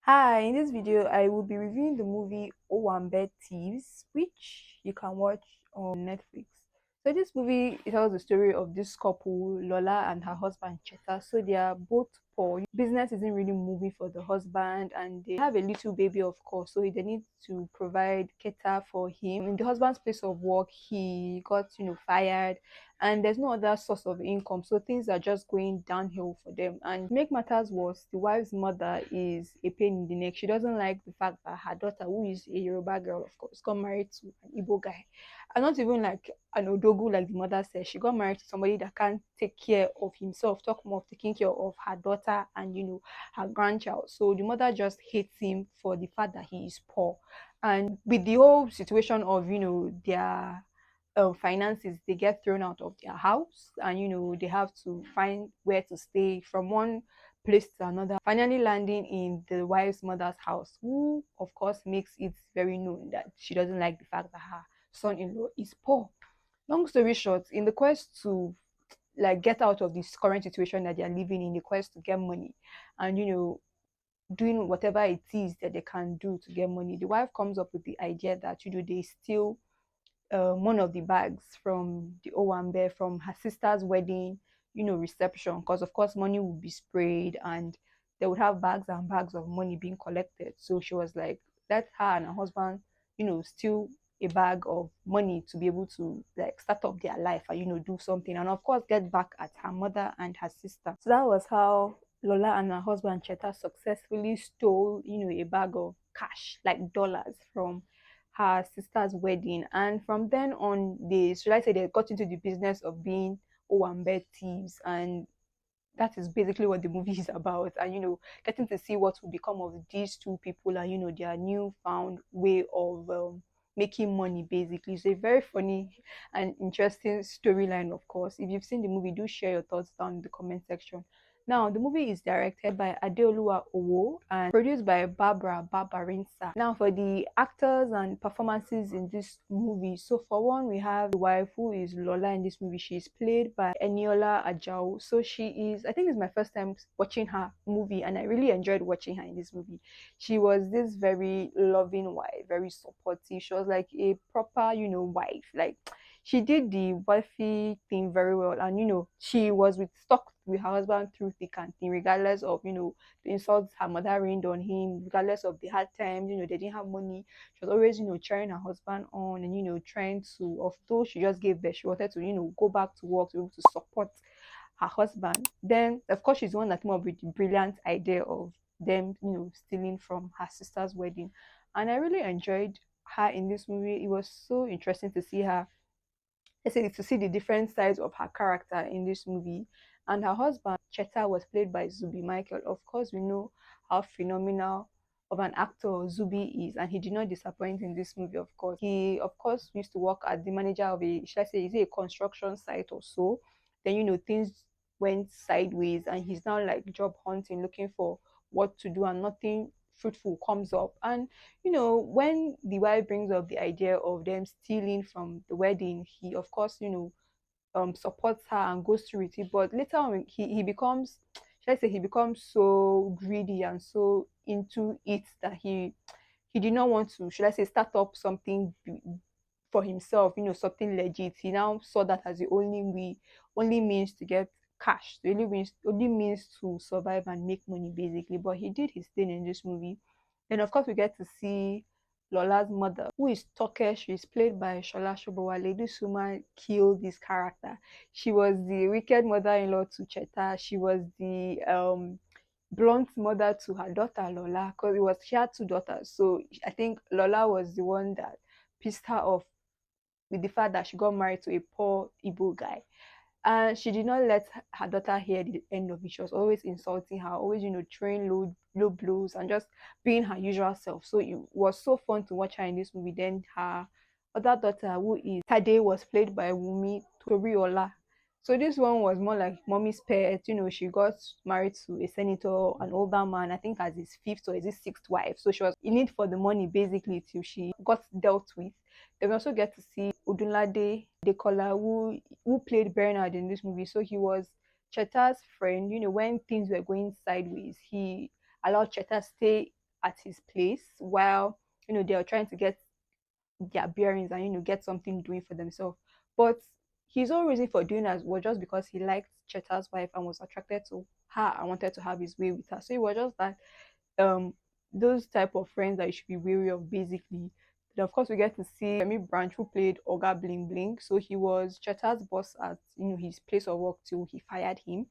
Hi, in this video, I will be reviewing the movie Owambe Thieves, which you can watch on Netflix. So this movie it tells the story of this couple, Lola and her husband Cheta. So they are both poor. Business isn't really moving for the husband, and they have a little baby, of course. So they need to provide cater for him. In the husband's place of work, he got fired, and there's no other source of income, so things are just going downhill for them. And to make matters worse, the wife's mother is a pain in the neck. She doesn't like the fact that her daughter, who is a Yoruba girl, of course, got married to an Igbo guy, and not even like an odogu, like the mother says. She got married to somebody that can't take care of himself, talk more of taking care of her daughter and her grandchild. So the mother just hates him for the fact that he is poor. And with the whole situation of their finances, they get thrown out of their house, and they have to find where to stay from one place to another, finally landing in the wife's mother's house, who of course makes it very known that she doesn't like the fact that her son-in-law is poor. Long story short, in the quest to like get out of this current situation that they are living in, the quest to get money, and doing whatever it is that they can do to get money, the wife comes up with the idea that they steal one of the bags from the Owambe from her sister's wedding, reception, because of course money would be sprayed and they would have bags and bags of money being collected. So she was like, let her and her husband, steal a bag of money to be able to like start up their life and do something, and of course get back at her mother and her sister. So that was how Lola and her husband Cheta successfully stole, a bag of cash, like dollars, from her sister's wedding. And from then on, should I say, they got into the business of being Owambe thieves. And that is basically what the movie is about. And getting to see what will become of these two people and their newfound way of making money. Basically, it's a very funny and interesting storyline. Of course, if you've seen the movie, do share your thoughts down in the comment section. Now, the movie is directed by Adeoluwa Owo and produced by Barbara Barbarinsa. Now, for the actors and performances in this movie, so for one, we have the wife, who is Lola in this movie. She's played by Eniola Ajao. So she is, I think it's my first time watching her movie, and I really enjoyed watching her in this movie. She was this very loving wife, very supportive. She was like a proper, wife. Like, she did the wifey thing very well, and she was with stuck with her husband through thick and thin, regardless of the insults her mother rained on him, regardless of the hard times. They didn't have money. She was always cheering her husband on, and trying to, although she just gave birth, she wanted to go back to work to be able to support her husband. Then of course she's the one that came up with the brilliant idea of them stealing from her sister's wedding. And I really enjoyed her in this movie. It was so interesting to see her, let's say, to see the different sides of her character in this movie. And her husband, Cheta, was played by Zubby Michael. Of course, we know how phenomenal of an actor Zubby is, and he did not disappoint in this movie, of course. He, of course, used to work as the manager of a, should I say, is it a construction site or so? Then, things went sideways, and he's now like job hunting, looking for what to do, and nothing fruitful comes up. And when the wife brings up the idea of them stealing from the wedding, he of course, supports her and goes through with it. But later on, he becomes, should I say, he becomes so greedy and so into it that he did not want to, should I say, start up something for himself, something legit. He now saw that as the only way, only means to get cash, the only means to survive and make money, basically. But he did his thing in this movie. Then of course we get to see Lola's mother, who is Toke. She's played by Shola Shobowale. This woman killed this character. She was the wicked mother-in-law to Cheta. She was the blunt mother to her daughter Lola, because it was, she had two daughters. So I think Lola was the one that pissed her off with the fact that she got married to a poor Igbo guy. And she did not let her daughter hear the end of it. She was always insulting her, always, throwing low blows and just being her usual self. So it was so fun to watch her in this movie. Then her other daughter, who is Tade, was played by Wumi Toriola. So this one was more like mommy's pet. She got married to a senator, an older man, I think as his fifth or his sixth wife. So she was in it for the money, basically, till she got dealt with. Then we also get to see Odunlade Dekola, who played Bernard in this movie. So he was Cheta's friend. When things were going sideways, he allowed Cheta stay at his place while they are trying to get their bearings and get something doing for themselves. But his own reason for doing that was just because he liked Cheta's wife and was attracted to her and wanted to have his way with her. So it was just that um those type of friends that you should be wary of basically. Then of course we get to see Remy Branch who played Oga Bling Bling. So he was Cheta's boss at his place of work till he fired him.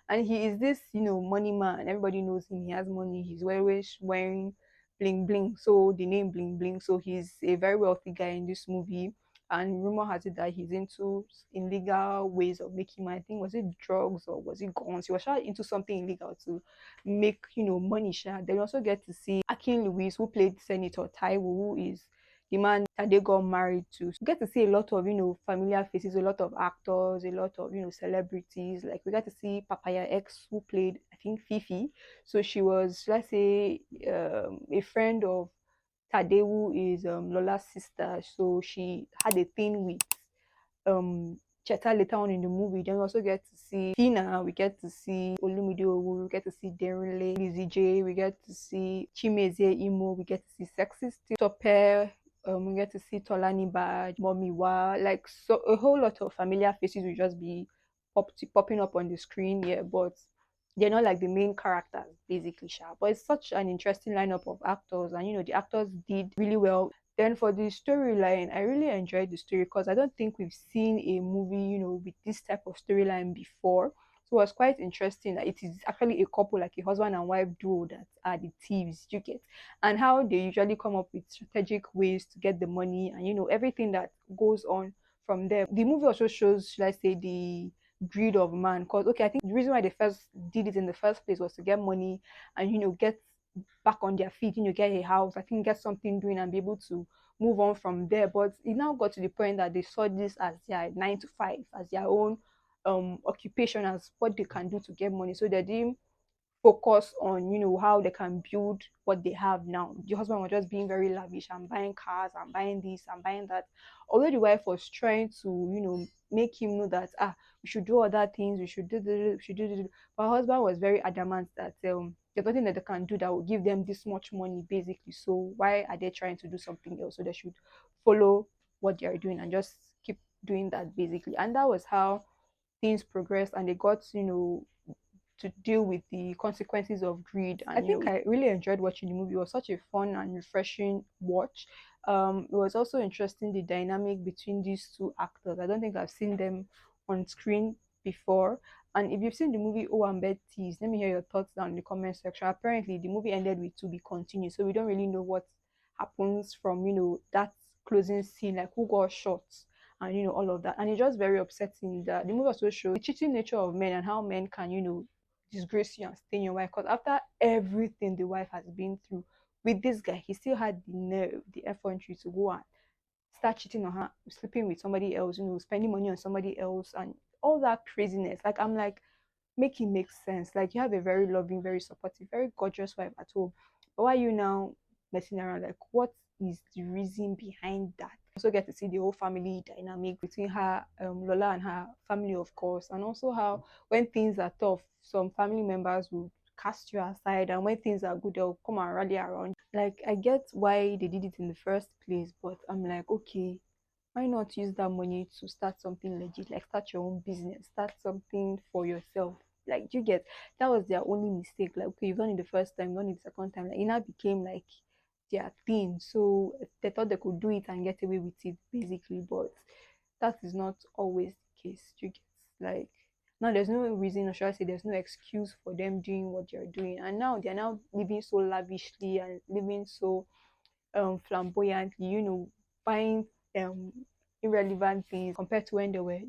And he is this money man. Everybody knows him. He has money. He's always wearing bling bling, so the name bling bling. So he's a very wealthy guy in this movie. And rumor has it that he's into illegal ways of making money. I think, was it drugs or was it guns? He was sure into something illegal to make money share. Then you also get to see Akin Lewis, who played Senator Taiwo, who is the man that they got married to. So we get to see a lot of familiar faces, a lot of actors, a lot of celebrities. Like we got to see Papaya X, who played, I think, Fifi. So she was, let's say, a friend of Tadewu, is Lola's sister. So she had a thing with Cheta later on in the movie. Then we also get to see Tina, we get to see Olumide Owu, we get to see Derile, Lizzie J, we get to see Chimezie Imo, we get to see Sexy Tope, we get to see Tolani Baj, Mommy Wa, like so a whole lot of familiar faces will just be popping up on the screen, yeah, but they're not like the main characters basically, sha. But it's such an interesting lineup of actors, and the actors did really well. Then for the storyline, I really enjoyed the story because I don't think we've seen a movie, with this type of storyline before. So it was quite interesting that it is actually a couple, like a husband and wife duo, that are the thieves, you get, and how they usually come up with strategic ways to get the money and everything that goes on from there. The movie also shows, should I say, the greed of man. Because okay, I think the reason why they first did it in the first place was to get money and get back on their feet, get a house, I think get something doing and be able to move on from there. But it now got to the point that they saw this as their 9 to 5, as their own occupation, as what they can do to get money. So they didn't focus on how they can build what they have now. The husband was just being very lavish and buying cars and buying this and buying that, although the wife was trying to make him know that we should do other things, we should do this, we should do this. But her husband was very adamant that there's nothing that they can do that will give them this much money basically, so why are they trying to do something else? So they should follow what they are doing and just keep doing that basically. And that was how things progressed, and they got to deal with the consequences of greed. And I think I really enjoyed watching the movie. It was such a fun and refreshing watch. It was also interesting, the dynamic between these two actors. I don't think I've seen them on screen before. And if you've seen the movie Owambe Thieves, let me hear your thoughts down in the comment section. Apparently, the movie ended with to be continued, so we don't really know what happens from that closing scene, like who got shot and all of that. And it's just very upsetting that the movie also shows the cheating nature of men and how men can disgrace you and stain your wife. Because after everything the wife has been through with this guy, he still had the nerve, the effrontery to go and start cheating on her, sleeping with somebody else, spending money on somebody else, and all that craziness. Like, I'm like, make it make sense. Like, you have a very loving, very supportive, very gorgeous wife at home, but why are you now messing around? Like, what is the reason behind that? Also get to see the whole family dynamic between her, Lola, and her family, of course, and also how when things are tough, some family members will cast you aside, and when things are good, they'll come and rally around. Like, I get why they did it in the first place, but I'm like, okay, why not use that money to start something legit, like start your own business, start something for yourself? Like, you get, that was their only mistake. Like, okay, you've done it the first time, you've done it the second time, like it now became like their thing. So they thought they could do it and get away with it basically, but that is not always the case. You get, like, now there's no reason, or should I say there's no excuse for them doing what they're doing. And now they're now living so lavishly and living so flamboyantly, buying um irrelevant things compared to when they were,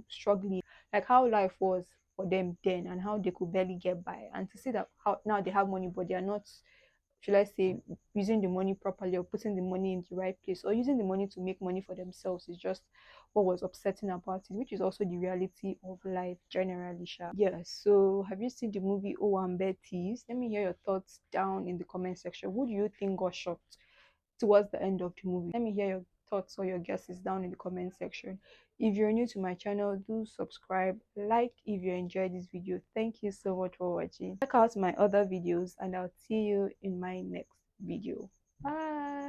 struggling, like how life was for them then and how they could barely get by. And to see that how now they have money, but they are not, should I say, using the money properly or putting the money in the right place or using the money to make money for themselves, is just what was upsetting about it, which is also the reality of life generally, sha. Yeah, so have you seen the movie Owambe Thieves? Let me hear your thoughts down in the comment section. Who do you think got shot towards the end of the movie? Let me hear your thoughts or your guesses down in the comment section. If you're new to my channel, do subscribe, like if you enjoyed this video. Thank you so much for watching. Check out my other videos and I'll see you in my next video. Bye.